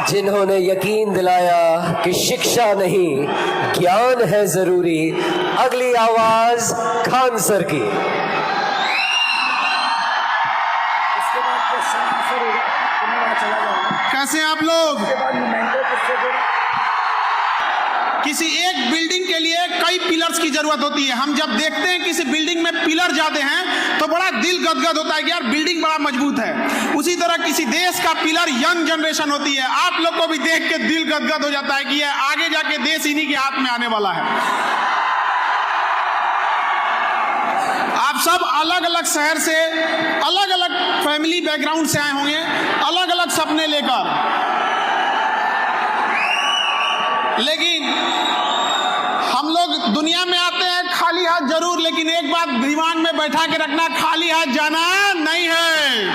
जिन्होंने यकीन दिलाया कि शिक्षा नहीं ज्ञान है जरूरी। अगली आवाज खान सर की। कैसे आप लोग? किसी एक बिल्डिंग के लिए कई पिलर्स की जरूरत होती है। हम जब देखते हैं किसी बिल्डिंग में पिलर जाते हैं तो बड़ा दिल गदगद होता है कि यार बिल्डिंग बड़ा मजबूत है। उसी तरह किसी देश का पिलर यंग जनरेशन होती है। आप लोग को भी देख के दिल गदगद हो जाता है कि ये आगे जाके देश इन्हीं के हाथ में आने वाला है। आप सब अलग अलग शहर से, अलग अलग फैमिली बैकग्राउंड से आए होंगे, अलग अलग सपने लेकर, लेकिन हम लोग दुनिया में आते हैं खाली हाथ जरूर, लेकिन एक बात दिमाग में बैठा के रखना, खाली हाथ जाना नहीं है।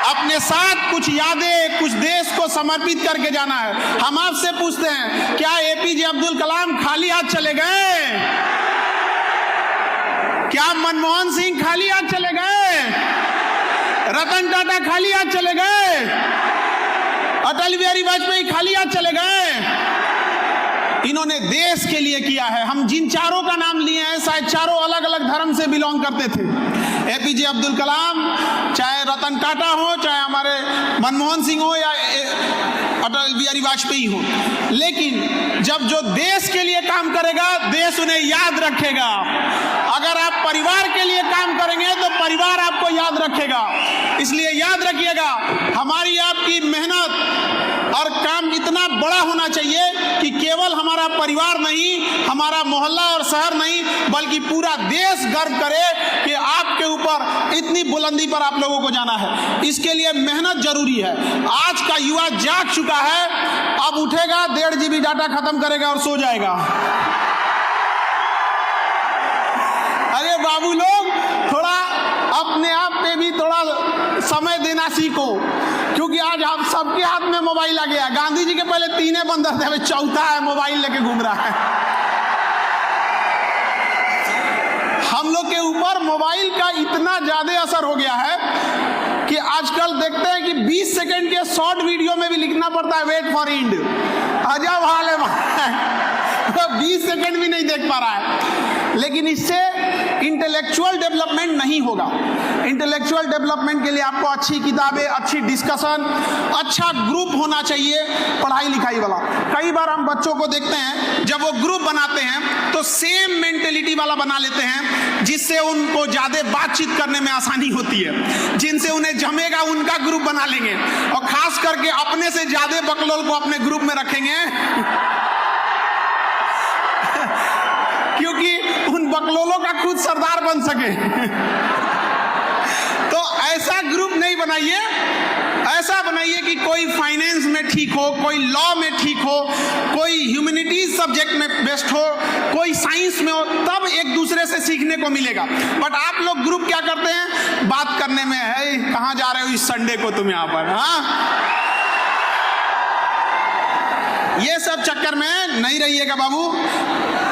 अपने साथ कुछ यादें, कुछ देश को समर्पित करके जाना है। हम आपसे पूछते हैं, क्या एपीजे अब्दुल कलाम खाली हाथ चले गए? क्या मनमोहन सिंह खाली हाथ चले गए? रतन टाटा खाली हाथ चले गए? अटल बिहारी वाजपेयी खाली हाथ चले गए? इन्होंने देश के लिए किया है। हम जिन चारों का नाम लिए हैं शायद चारों अलग अलग धर्म से बिलोंग करते थे। एपीजे अब्दुल कलाम, चाहे रतन टाटा हो, चाहे हमारे मनमोहन सिंह हो या अटल बिहारी वाजपेयी हो, लेकिन जब जो देश के लिए काम करेगा देश उन्हें याद रखेगा। अगर आप परिवार के लिए काम करेंगे तो परिवार आपको याद रखेगा। इसलिए याद रखिएगा, हमारी आपकी मेहनत और काम इतना बड़ा होना चाहिए कि केवल हमारा परिवार नहीं, हमारा मोहल्ला और शहर नहीं, बल्कि पूरा देश गर्व करे कि आपके ऊपर इतनी बुलंदी पर आप लोगों को जाना है। इसके लिए मेहनत जरूरी है। आज का युवा जाग चुका है, अब उठेगा 1.5 GB डाटा खत्म करेगा और सो जाएगा। अरे बाबू लोग, थोड़ा अपने आप पे भी थोड़ा समय देना सीखो, क्योंकि आज हम सबके हाथ में मोबाइल आ गया। गांधी जी के पहले 3 बंदर थे, अभी चौथा है, मोबाइल लेके घूम रहा है। हम लोग के ऊपर मोबाइल का इतना ज्यादा असर हो गया है कि आजकल देखते हैं कि 20 सेकंड के शॉर्ट वीडियो में भी लिखना पड़ता है वेट फॉर एंड। अजब हाल है, 20 सेकंड भी नहीं देख पा रहा है। लेकिन इससे इंटेलेक्चुअल डेवलपमेंट नहीं होगा। इंटेलेक्चुअल डेवलपमेंट के लिए आपको अच्छी किताबें, अच्छी डिस्कशन, अच्छा ग्रुप होना चाहिए पढ़ाई लिखाई वाला। कई बार हम बच्चों को देखते हैं जब वो ग्रुप बनाते हैं तो सेम मेंटेलिटी वाला बना लेते हैं, जिससे उनको ज्यादा बातचीत करने में आसानी होती है। जिनसे उन्हें जमेगा उनका ग्रुप बना लेंगे, और खास करके अपने से ज्यादा बकलोल को अपने ग्रुप में रखेंगे क्योंकि उन बकलोलों का खुद सरदार बन सके। तो ऐसा ग्रुप नहीं बनाइए, ऐसा बनाइए कि कोई फाइनेंस में ठीक हो, कोई लॉ में ठीक हो, कोई ह्यूमैनिटीज सब्जेक्ट में बेस्ट हो, कोई साइंस में हो, तब एक दूसरे से सीखने को मिलेगा। बट आप लोग ग्रुप क्या करते हैं, बात करने में है, कहाँ जा रहे हो इस संडे को तुम यहाँ पर, हाँ, ये सब चक्कर में नहीं रहिएगा बाबू।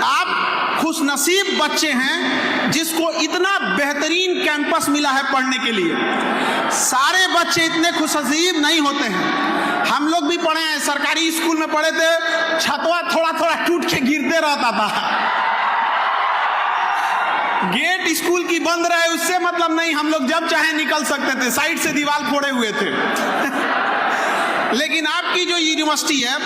आप खुशनसीब बच्चे हैं जिसको इतना बेहतरीन कैंपस मिला है पढ़ने के लिए। सारे बच्चे इतने खुशनसीब नहीं होते हैं। हम लोग भी पढ़े हैं, सरकारी स्कूल में पढ़े थे, छतवा थोड़ा थोड़ा टूट के गिरते रहता था। गेट स्कूल की बंद रहे उससे मतलब नहीं, हम लोग जब चाहे निकल सकते थे, साइड से दीवार फोड़े हुए थे। लेकिन आपकी जो यूनिवर्सिटी है,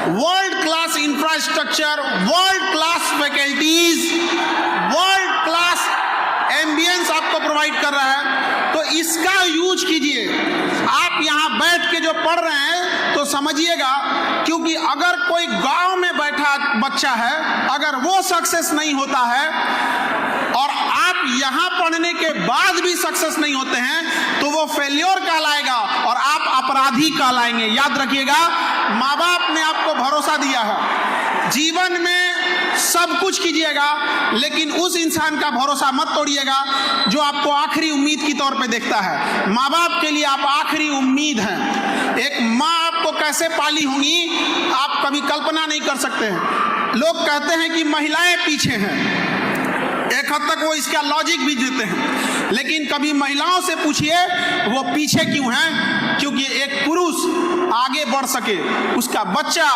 world class infrastructure, world class faculties, world class ambience आपको प्रोवाइड कर रहा है, तो इसका यूज कीजिए। आप यहाँ बैठ के जो पढ़ रहे हैं तो समझिएगा, क्योंकि अगर कोई गांव में बैठा बच्चा है, अगर वो सक्सेस नहीं होता है और आप यहाँ पढ़ने के बाद भी सक्सेस नहीं होते हैं, तो वो फेल्योर कहलाएगा और आप अपराधी कहलाएंगे। याद रखिएगा, माँ बाप ने आपको भरोसा दिया है, जीवन में सब कुछ कीजिएगा, लेकिन उस इंसान का भरोसा मत तोड़िएगा जो आपको आखिरी उम्मीद की तौर पे देखता है। माँ बाप के लिए आप आखिरी उम्मीद हैं। एक माँ आपको कैसे पाली होंगी आप कभी कल्पना नहीं कर सकते हैं। लोग कहते हैं कि महिलाएं पीछे हैं, एक हद तक वो इसका लॉजिक भी देते हैं, लेकिन कभी महिलाओं से पूछिए वो पीछे क्यों हैं। क्योंकि एक पुरुष आगे बढ़ सके, उसका बच्चा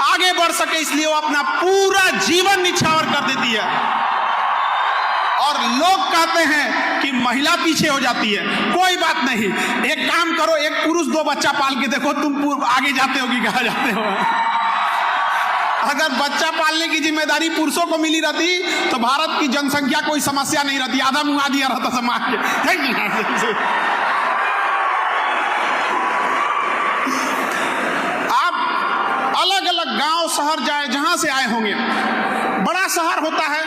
आगे बढ़ सके, इसलिए वो अपना पूरा जीवन निछावर कर देती है। और लोग कहते हैं कि महिला पीछे हो जाती है। कोई बात नहीं, एक काम करो, एक पुरुष 2 बच्चा पाल के देखो, तुम आगे जाते हो कि कहाँ जाते हो। अगर बच्चा पालने की जिम्मेदारी पुरुषों को मिली रहती तो भारत की जनसंख्या कोई समस्या नहीं रहती, आधा मुंगा दिया रहता समाज के। आप अलग अलग गांव शहर जाए, जहां से आए होंगे, बड़ा शहर होता है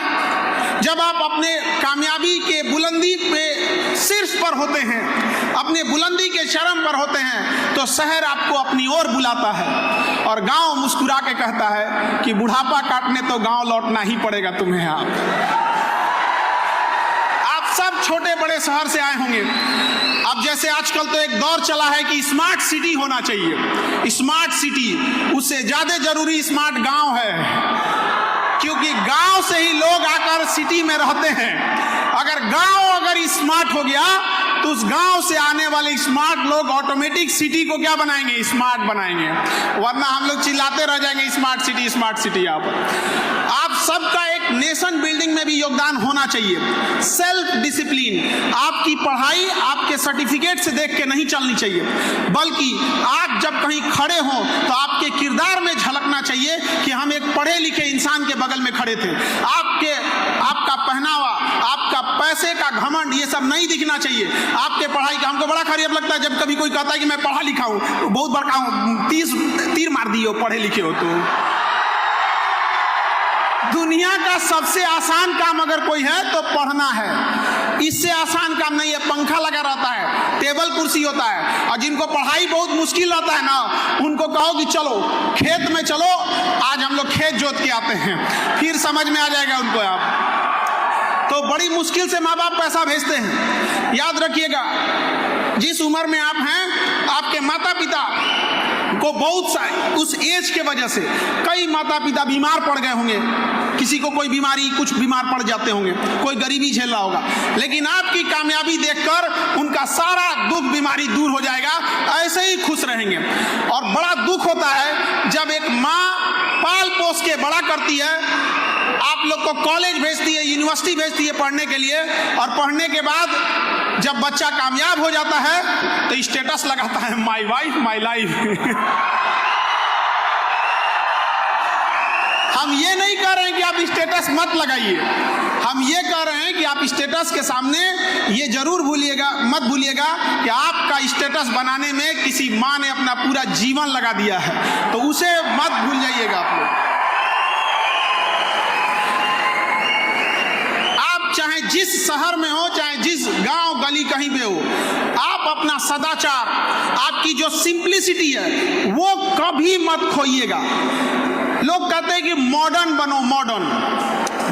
जब आप अपने कामयाबी के बुलंदी पे शीर्ष पर होते हैं, अपने बुलंदी के चरम पर होते हैं, तो शहर आपको अपनी ओर बुलाता है और गांव मुस्कुरा के कहता है कि बुढ़ापा काटने तो गांव लौटना ही पड़ेगा तुम्हें। आप सब छोटे बड़े शहर से आए होंगे। अब जैसे आजकल तो एक दौर चला है कि स्मार्ट सिटी होना चाहिए। स्मार्ट सिटी, उससे ज्यादा जरूरी स्मार्ट गांव है, क्योंकि गांव से ही लोग आकर सिटी में रहते हैं। अगर गांव स्मार्ट हो गया तो उस गांव से आने वाले स्मार्ट लोग ऑटोमेटिक सिटी को क्या बनाएंगे? स्मार्ट बनाएंगे, वरना हम लोग चिल्लाते रह जाएंगे स्मार्ट सिटी स्मार्ट सिटी। आप सबका एक नेशन बिल्डिंग में भी योगदान होना चाहिए। सेल्फ डिसिप्लिन, आपकी पढ़ाई आपके सर्टिफिकेट से देख के नहीं चलनी चाहिए, बल्कि आप जब कहीं खड़े हों तो आपके किरदार में झलकना चाहिए कि हम एक पढ़े लिखे इंसान के बगल में खड़े थे। आपका पहनावा, आपका पैसे का घमंड, ये सब नहीं दिखना चाहिए। आपके पढ़ाई का, हमको बड़ा खराब लगता है जब कभी कोई कहता है कि मैं पढ़ा लिखा हूँ, बहुत बड़का हूँ, 30 तीर मार दिए हो पढ़े लिखे हो तो। दुनिया का सबसे आसान काम अगर कोई है तो पढ़ना है। इससे आसान काम नहीं है। पंखा लगा रहता है, टेबल कुर्सी होता है, और जिनको पढ़ाई बहुत मुश्किल रहता है ना, उनको कहो कि चलो खेत में चलो, आज हम लोग खेत जोत के आते हैं, फिर समझ में आ जाएगा उनको। आप तो बड़ी मुश्किल से माँ बाप पैसा भेजते हैं। याद रखिएगा, जिस उम्र में आप हैं, आपके माता पिता को बहुत सारे उस एज के वजह से कई माता पिता बीमार पड़ गए होंगे, किसी को कोई बीमारी, कुछ बीमार पड़ जाते होंगे, कोई गरीबी झेल रहा होगा, लेकिन आपकी कामयाबी देखकर उनका सारा दुख बीमारी दूर हो जाएगा, ऐसे ही खुश रहेंगे। और बड़ा दुख होता है जब एक माँ पाल पोस के बड़ा करती है, आप लोग को कॉलेज भेजती है, यूनिवर्सिटी भेजती है पढ़ने के लिए, और पढ़ने के बाद जब बच्चा कामयाब हो जाता है तो स्टेटस लगाता है, माय वाइफ माय लाइफ। हम ये नहीं कह रहे हैं कि आप स्टेटस मत लगाइए, हम ये कह रहे हैं कि आप स्टेटस के सामने ये जरूर मत भूलिएगा कि आपका स्टेटस बनाने में किसी माँ ने अपना पूरा जीवन लगा दिया है, तो उसे मत भूल जाइएगा आप लोग। चाहे जिस शहर में हो, चाहे जिस गांव गली कहीं पे हो, आप अपना सदाचार, आपकी जो सिंप्लिसिटी है वो कभी मत खोइएगा। लोग कहते हैं कि मॉडर्न बनो,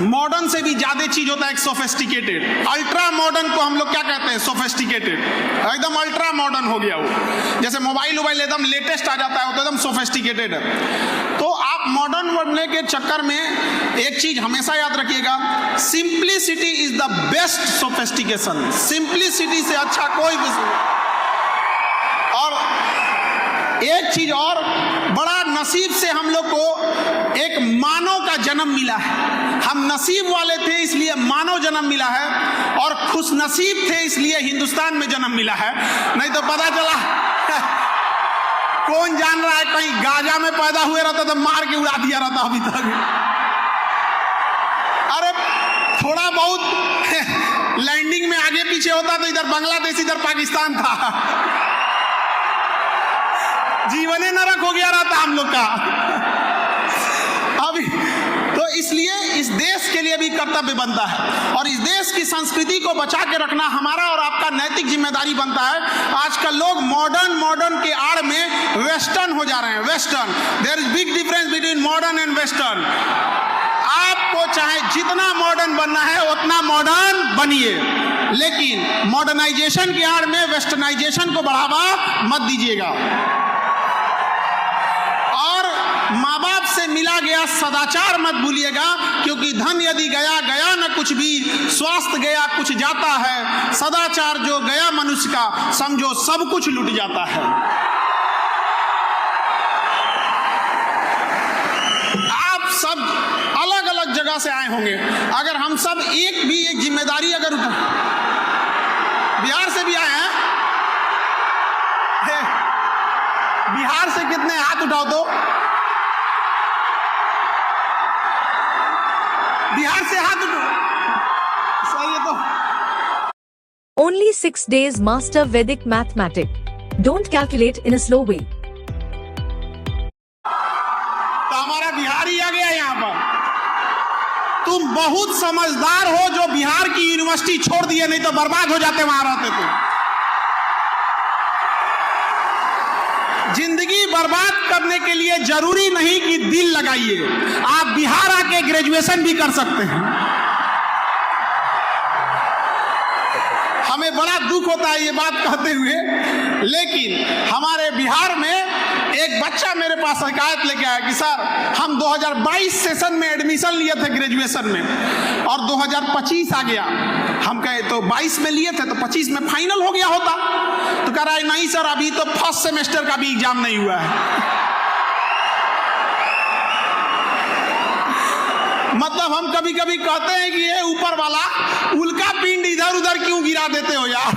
मॉडर्न से भी ज्यादा चीज होता है एक सोफिस्टिकेटेड। अल्ट्रा मॉडर्न को हम लोग क्या कहते हैं? सोफिस्टिकेटेड। एकदम अल्ट्रा मॉडर्न हो गया वो, जैसे मोबाइल एकदम लेटेस्ट आ जाता है, वो तो एकदम सोफिस्टिकेटेड है। तो आप मॉडर्न बनने के चक्कर में एक चीज हमेशा याद रखिएगा, simplicity is the best sophistication. Simplicity से अच्छा कोई भी। और एक चीज और, बड़ा नसीब से हम लोग को एक मानव का जन्म मिला है। हम नसीब वाले थे इसलिए मानव जन्म मिला है, और खुश नसीब थे इसलिए हिंदुस्तान में जन्म मिला है। नहीं तो पता चला कौन जान रहा है, कहीं गाजा में पैदा हुए रहता तो मार के उड़ा दिया रहता अभी तक। अरे थोड़ा बहुत लैंडिंग में आगे पीछे होता तो इधर बांग्लादेश इधर पाकिस्तान था, जीवन नरक हो गया रहता हम लोग का अभी। तो इसलिए इस देश के लिए भी कर्तव्य बनता है, और इस देश की संस्कृति को बचा के रखना हमारा और आपका नैतिक जिम्मेदारी बनता है। आजकल लोग मॉडर्न के आड़ में वेस्टर्न हो जा रहे हैं। Western, there is big difference between modern and western. आपको चाहे जितना मॉडर्न बनना है उतना मॉडर्न बनिए, लेकिन मॉडर्नाइजेशन के आड़ में वेस्टर्नाइजेशन को बढ़ावा मत दीजिएगा। और माँ बाप से में मिला गया सदाचार मत भूलिएगा, क्योंकि धन यदि गया गया न कुछ भी, स्वास्थ्य गया कुछ जाता है, सदाचार जो गया मनुष्य का समझो सब कुछ लुट जाता है। आप सब अलग अलग जगह से आए होंगे, अगर हम सब एक जिम्मेदारी अगर उठा, बिहार से भी आए हैं, बिहार से कितने हाथ उठाओ तो, बिहार से हाथ उठाओ, सही है तो। Only 6 days master Vedic mathematics. Don't calculate in a slow way. तो हमारा बिहार ही आ गया यहाँ पर। तुम बहुत समझदार हो जो बिहार की यूनिवर्सिटी छोड़ दिए, नहीं तो बर्बाद हो जाते वहां रहते तो। जिंदगी बर्बाद करने के लिए जरूरी नहीं कि दिल लगाइए, आप बिहार आके ग्रेजुएशन भी कर सकते हैं। हमें बड़ा दुख होता है ये बात कहते हुए, लेकिन हमारे बिहार में एक बच्चा मेरे पास शिकायत लेके आया कि सर हम 2022 सेशन में एडमिशन लिए थे ग्रेजुएशन में और 2025 आ गया। हम कहे तो 22 में लिए थे तो 25 में फाइनल हो गया होता। तो कह रहा है नहीं सर अभी तो फर्स्ट सेमेस्टर का भी एग्जाम नहीं हुआ है। मतलब हम कभी कभी कहते हैं कि ये ऊपर वाला उल्का पिंड इधर उधर क्यों गिरा देते हो यार।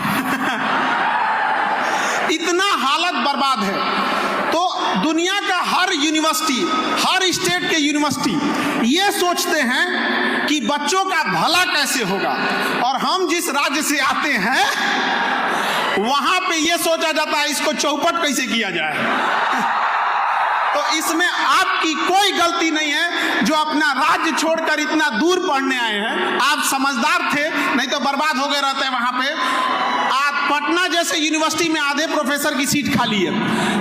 इतना हालत बर्बाद है। तो दुनिया का हर यूनिवर्सिटी, हर स्टेट के यूनिवर्सिटी ये सोचते हैं कि बच्चों का भला कैसे होगा, और हम जिस राज्य से आते हैं वहां पे ये सोचा जाता है इसको चौपट कैसे किया जाए। तो इसमें आपकी कोई गलती नहीं है जो अपना राज्य छोड़कर इतना दूर पढ़ने आए हैं। आप समझदार थे, नहीं तो बर्बाद हो गए रहते वहां पे। आप पटना जैसे यूनिवर्सिटी में आधे प्रोफेसर की सीट खाली है,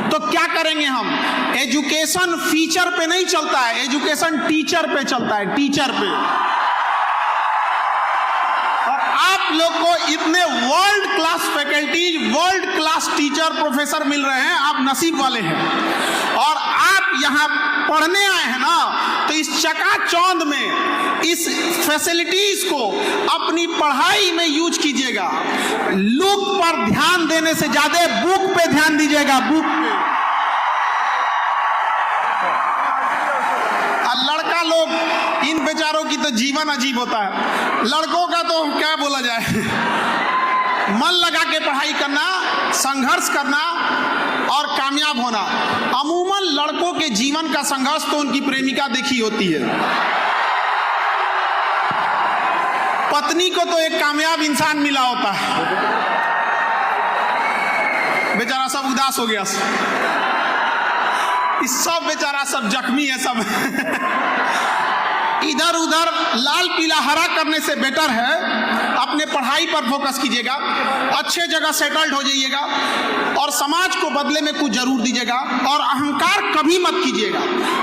तो क्या करेंगे हम। एजुकेशन फीचर पे नहीं चलता है, एजुकेशन टीचर पे चलता है, टीचर पे। और आप लोग को इतने world class faculties, world class teacher professor मिल रहे हैं, आप नसीब वाले हैं। और आप यहाँ पढ़ने आए हैं ना, तो इस चकाचौंध में इस फैसिलिटीज को अपनी पढ़ाई में यूज कीजिएगा। लुक पर ध्यान देने से ज्यादा बुक पे ध्यान दीजिएगा, बुक पे। लड़का लोग, इन बेचारों की तो जीवन अजीब होता है। लड़कों का तो क्या बोला जाए, मन लगा के पढ़ाई करना, संघर्ष करना और कामयाब होना। अमूमन लड़कों के जीवन का संघर्ष तो उनकी प्रेमिका देखी होती है। पत्नी को तो एक कामयाब इंसान मिला होता है, बेचारा सब उदास हो गया। इस सब बेचारा सब जख्मी है सब। इधर उधर लाल पीला हरा करने से बेटर है अपने पढ़ाई पर फोकस कीजिएगा, अच्छे जगह सेटल्ड हो जाइएगा और समाज को बदले में कुछ जरूर दीजिएगा। और अहंकार कभी मत कीजिएगा।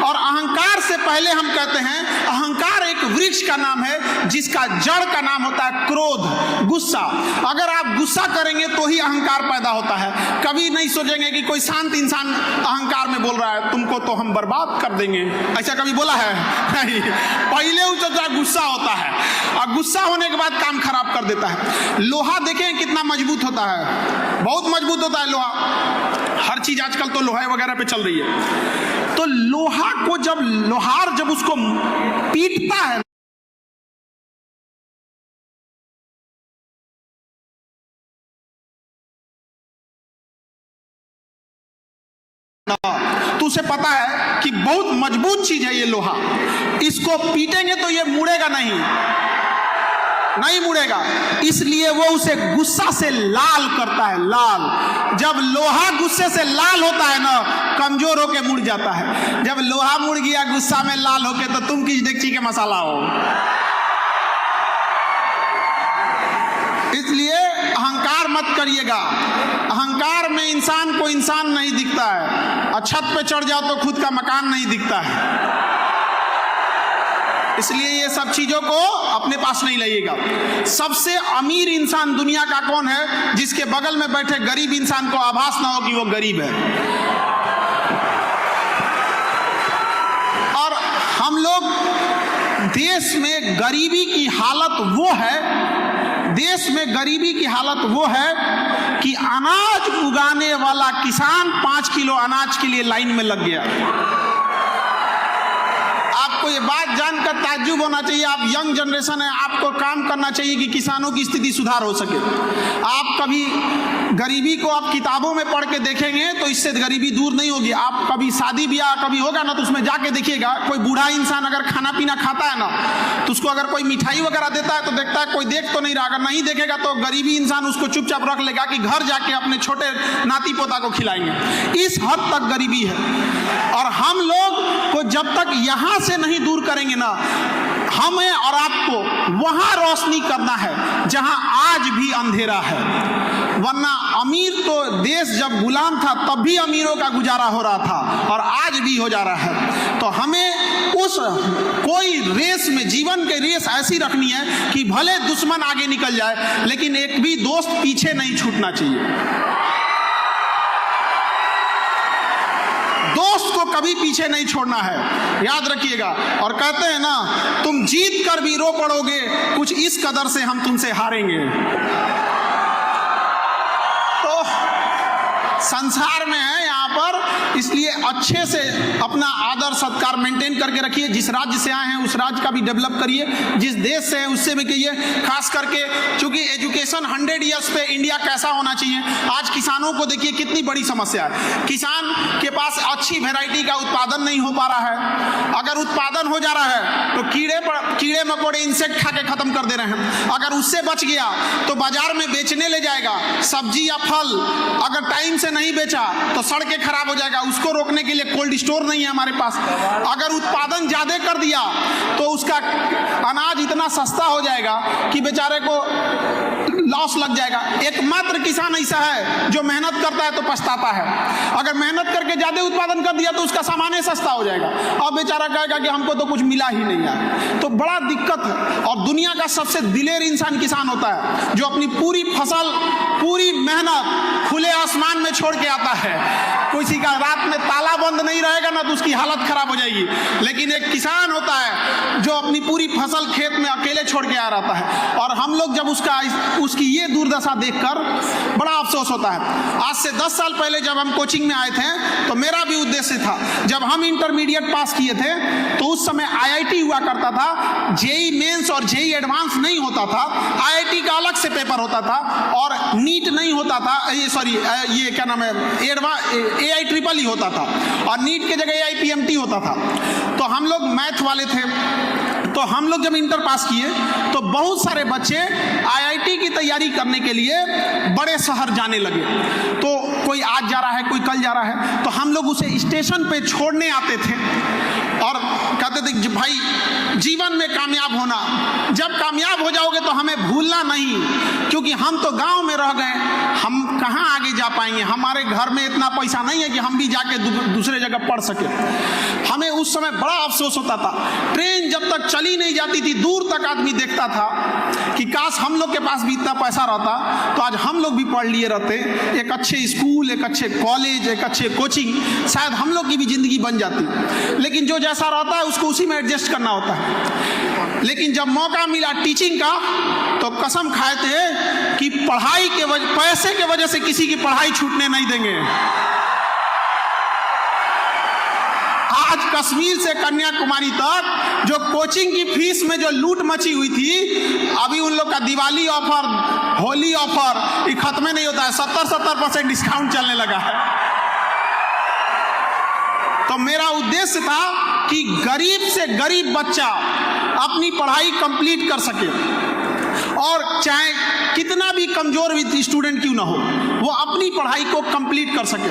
और अहंकार से पहले हम कहते हैं अहंकार एक वृक्ष का नाम है जिसका जड़ का नाम होता है क्रोध, गुस्सा। अगर आप गुस्सा करेंगे तो ही अहंकार पैदा होता है। कभी नहीं सोचेंगे कि कोई शांत इंसान अहंकार में बोल रहा है तुमको तो हम बर्बाद कर देंगे, ऐसा कभी बोला है? नहीं, पहले उसका गुस्सा होता है और गुस्सा होने के बाद काम खराब कर देता है। लोहा देखें कितना मजबूत होता है, बहुत मजबूत होता है लोहा। हर चीज आजकल तो लोहे वगैरह पे चल रही है। तो लोहा को जब लोहार जब उसको पीटता है तो उसे पता है कि बहुत मजबूत चीज है ये लोहा, इसको पीटेंगे तो ये मुड़ेगा नहीं मुड़ेगा। इसलिए वो उसे गुस्सा से लाल करता है, लाल। जब लोहा गुस्से से लाल होता है ना, कमजोर होके मुड़ जाता है। जब लोहा मुड़ गया गुस्सा में लाल होके, तो तुम किस डेगची के मसाला हो। इसलिए अहंकार मत करिएगा। अहंकार में इंसान को इंसान नहीं दिखता है, और छत पे चढ़ जाओ तो खुद का मकान नहीं दिखता है। इसलिए ये सब चीजों को अपने पास नहीं लाइएगा। सबसे अमीर इंसान दुनिया का कौन है? जिसके बगल में बैठे गरीब इंसान को आभास ना हो कि वो गरीब है। और देश में गरीबी की हालत वो है, देश में गरीबी की हालत वो है कि अनाज उगाने वाला किसान 5 किलो अनाज के लिए लाइन में लग गया। आपको ये बात जानकर ताज्जुब होना चाहिए, आप यंग जनरेशन है, आपको काम करना चाहिए कि किसानों की स्थिति सुधार हो सके। आप कभी गरीबी को आप किताबों में पढ़ के देखेंगे तो इससे गरीबी दूर नहीं होगी। आप कभी शादी ब्याह कभी होगा ना तो उसमें जाके देखिएगा, कोई बूढ़ा इंसान अगर खाना पीना खाता है ना तो उसको अगर कोई मिठाई वगैरह देता है तो देखता है कोई देख तो नहीं रहा, अगर नहीं देखेगा तो गरीबी इंसान उसको चुपचाप रख लेगा कि घर जाके अपने छोटे नाती पोता को खिलाएंगे। इस हद तक गरीबी है। और हम लोग को जब तक यहां से नहीं दूर करेंगे ना, हमें और आपको वहां रोशनी करना है जहां आज भी अंधेरा है। वरना अमीर तो देश जब गुलाम था तब भी अमीरों का गुजारा हो रहा था और आज भी हो जा रहा है। तो हमें उस कोई रेस में, जीवन के रेस ऐसी रखनी है कि भले दुश्मन आगे निकल जाए लेकिन एक भी दोस्त पीछे नहीं छूटना चाहिए। दोस्त को कभी पीछे नहीं छोड़ना है, याद रखिएगा। और कहते हैं ना, तुम जीत कर भी रो पड़ोगे, कुछ इस कदर से हम तुमसे हारेंगे। तो संसार में है यहाँ पर, इसलिए अच्छे से अपना आदर सत्कार मेंटेन करके रखिए। जिस राज्य से आए हैं उस राज्य का भी डेवलप करिए, जिस देश से हैं उससे भी कहिए। खास करके चूंकि एजुकेशन 100 ईयर्स पे इंडिया कैसा होना चाहिए, आज किसानों को देखिए कितनी बड़ी समस्या है। किसान के पास अच्छी वैरायटी का उत्पादन नहीं हो पा रहा है। अगर उत्पादन हो जा रहा है तो कीड़े मकोड़े इंसेक्ट खा के खत्म कर दे रहे हैं। अगर उससे बच गया तो बाजार में बेचने ले जाएगा। सब्जी या फल अगर टाइम से नहीं बेचा तो सड़ के खराब हो जाएगा, उसको रोकने के लिए कोल्ड स्टोर नहीं है हमारे पास। अगर उत्पादन ज्यादा कर दिया तो उसका अनाज इतना सस्ता हो जाएगा कि बेचारे को लॉस लग जाएगा। एकमात्र किसान ऐसा है जो मेहनत करता है तो पछताता है। अगर मेहनत करके ज्यादा उत्पादन कर दिया तो उसका सामान सस्ता हो जाएगा, अब बेचारा कहेगा कि हमको तो कुछ मिला ही नहीं है। तो बड़ा दिक्कत है। और दुनिया का सबसे दिलेर इंसान किसान होता है, जो अपनी पूरी फसल, पूरी मेहनत खुले आसमान में छोड़ के आता है। किसी का रात में ताला बंद नहीं रहेगा ना तो उसकी हालत खराब हो जाएगी। लेकिन एक किसान होता है जो अपनी पूरी फसल खेत में अकेले छोड़ के आ रहा है। और हम लोग जब उसकी ये दुर्दशा देखकर बड़ा अफसोस होता है। आज से 10 साल पहले जब हम कोचिंग में आए थे तो मेरा भी उद्देश्य था, जब हम इंटरमीडिएट पास किए थे तो उस समय IIT हुआ करता था, जेई मेंस और जेई एडवांस नहीं होता था। IIT का अलग से पेपर होता था और नीट नहीं होता था, ये क्या नाम है, AIEEE होता था और नीट के जगह AIPMT होता था। तो हम लोग मैथ वाले थे, तो हम लोग जब इंटर पास किए तो बहुत सारे बच्चे IIT की तैयारी करने के लिए बड़े शहर जाने लगे। तो कोई आज जा रहा है, कोई कल जा रहा है, तो हम लोग उसे स्टेशन पे छोड़ने आते थे और कहते थे भाई जीवन में कामयाब होना, जब कामयाब हो जाओगे तो हमें भूलना नहीं, क्योंकि हम तो गांव में रह गए, हम कहाँ आगे जा पाएंगे, हमारे घर में इतना पैसा नहीं है कि हम भी जाके दूसरे जगह पढ़ सके। हमें उस समय बड़ा अफसोस होता था। ट्रेन जब तक चली नहीं जाती थी दूर तक आदमी देखता था कि काश हम लोग के पास भी इतना पैसा रहता तो आज हम लोग भी पढ़ लिए रहते, एक अच्छे स्कूल, एक अच्छे कॉलेज, एक अच्छे कोचिंग, शायद हम लोग की भी जिंदगी बन जाती। लेकिन जो जैसा रहता है उसको उसी में एडजस्ट करना होता है। लेकिन जब मौका मिला टीचिंग का तो कसम खाए थे कि पढ़ाई के पैसे के वजह से किसी की पढ़ाई छूटने नहीं देंगे। आज कश्मीर से कन्याकुमारी तक जो कोचिंग की फीस में जो लूट मची हुई थी, अभी उन लोग का दिवाली ऑफर, होली ऑफर ये खत्म नहीं होता है, 70% डिस्काउंट चलने लगा है। तो मेरा उद्देश्य था कि गरीब से गरीब बच्चा अपनी पढ़ाई कंप्लीट कर सके और चाहे कितना भी कमजोर स्टूडेंट क्यों ना हो, वो अपनी पढ़ाई को कंप्लीट कर सके।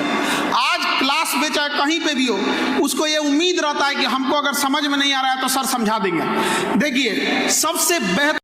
आज क्लास में चाहे कहीं पे भी हो, उसको ये उम्मीद रहता है कि हमको अगर समझ में नहीं आ रहा है तो सर समझा देंगे। देखिए सबसे बेहतर